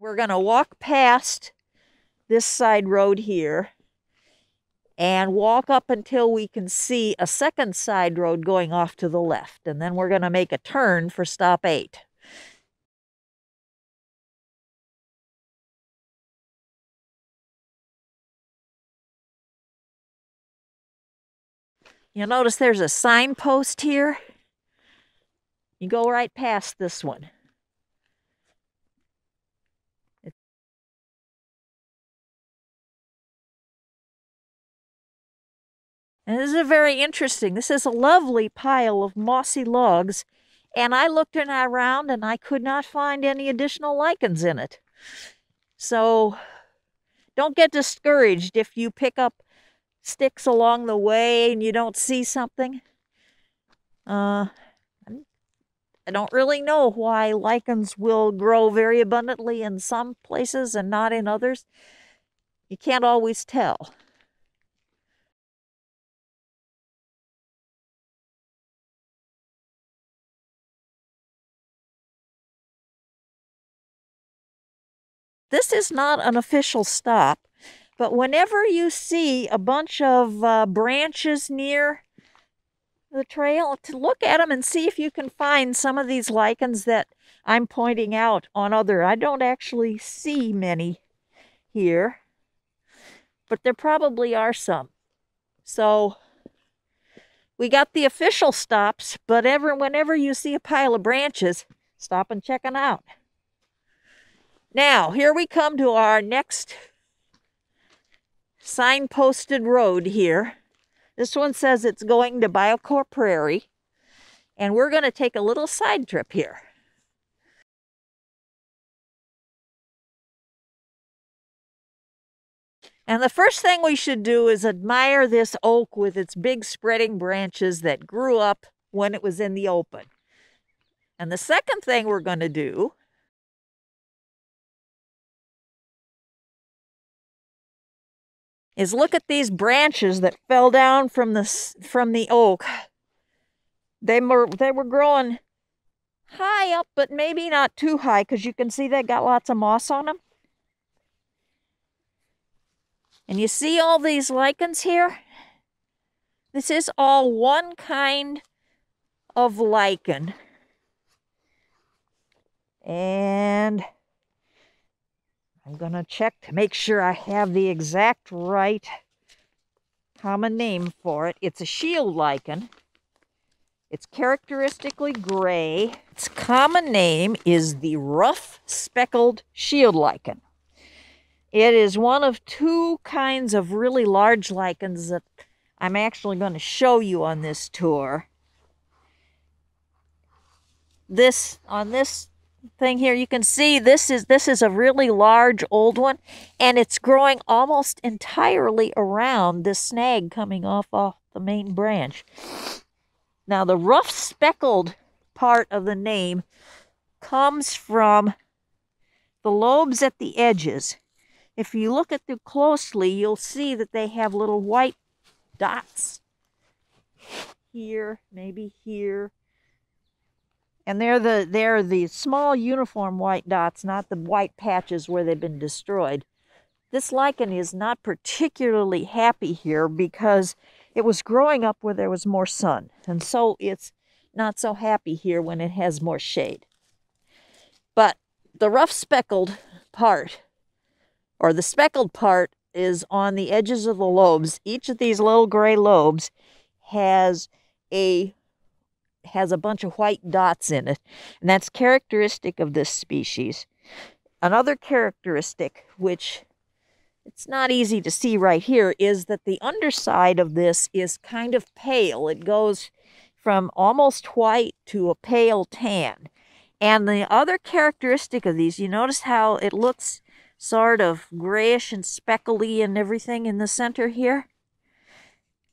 we're going to walk past this side road here and walk up until we can see a second side road going off to the left. And then we're going to make a turn for stop 8. You'll notice there's a signpost here. You go right past this one. And this is very interesting. This is a lovely pile of mossy logs, and I looked around and I could not find any additional lichens in it. So don't get discouraged if you pick up sticks along the way and you don't see something. I don't really know why lichens will grow very abundantly in some places and not in others. You can't always tell. This is not an official stop, but whenever you see a bunch of branches near the trail, to look at them and see if you can find some of these lichens that I'm pointing out on other. I don't actually see many here, but there probably are some. So we got the official stops, but whenever you see a pile of branches, stop and check them out. Now, here we come to our next signposted road here. This one says it's going to Biocore Prairie, and we're going to take a little side trip here. And the first thing we should do is admire this oak with its big spreading branches that grew up when it was in the open. And the second thing we're going to do is look at these branches that fell down from the oak. They were growing high up, but maybe not too high, because you can see they got lots of moss on them. And you see all these lichens here? This is all one kind of lichen. And I'm going to check to make sure I have the exact right common name for it. It's a shield lichen. It's characteristically gray. Its common name is the rough speckled shield lichen. It is one of 2 kinds of really large lichens that I'm actually going to show you on this tour. On this thing here, you can see this is a really large old one, and it's growing almost entirely around this snag coming off the main branch. Now, the rough speckled part of the name comes from the lobes at the edges. If you look at them closely, you'll see that they have little white dots here, maybe here. And they're the small uniform white dots, not the white patches where they've been destroyed. This lichen is not particularly happy here because it was growing up where there was more sun. And so it's not so happy here when it has more shade. But the rough speckled part, or the speckled part, is on the edges of the lobes. Each of these little gray lobes has a bunch of white dots in it, and that's characteristic of this species. Another characteristic, which it's not easy to see right here, is that the underside of this is kind of pale. It goes from almost white to a pale tan. And the other characteristic of these, you notice how it looks sort of grayish and speckly and everything in the center here?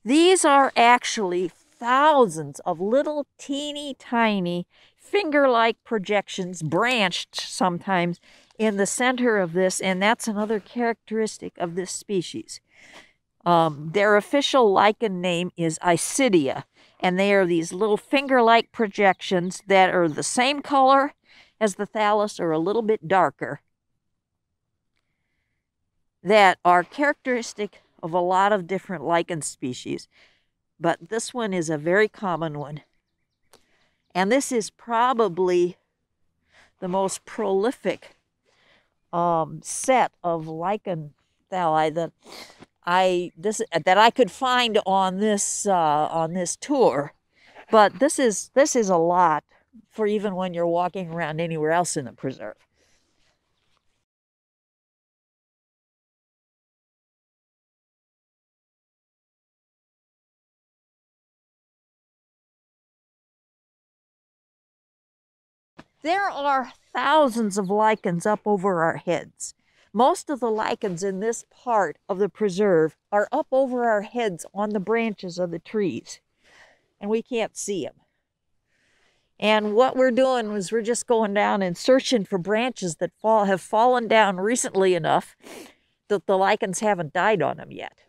These are actually thousands of little teeny tiny finger-like projections, branched sometimes, in the center of this, and that's another characteristic of this species. Their official lichen name is Isidia, and they are these little finger-like projections that are the same color as the thallus or a little bit darker. that are characteristic of a lot of different lichen species, but this one is a very common one. And this is probably the most prolific set of lichen thalli that I could find on this tour. But this is a lot for even when you're walking around anywhere else in the preserve. There are thousands of lichens up over our heads. Most of the lichens in this part of the preserve are up over our heads on the branches of the trees, and we can't see them. And what we're doing is we're just going down and searching for branches that have fallen down recently enough that the lichens haven't died on them yet.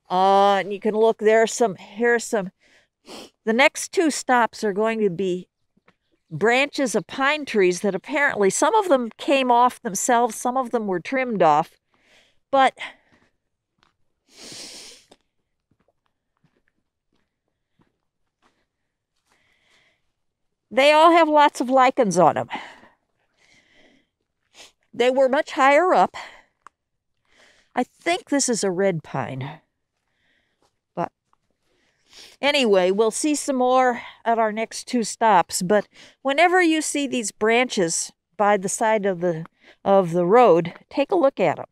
And you can look, here's some. The next two stops are going to be branches of pine trees that apparently some of them came off themselves, some of them were trimmed off, but they all have lots of lichens on them. They were much higher up. I think this is a red pine. But anyway, we'll see some more at our next two stops. But whenever you see these branches by the side of the road, take a look at them.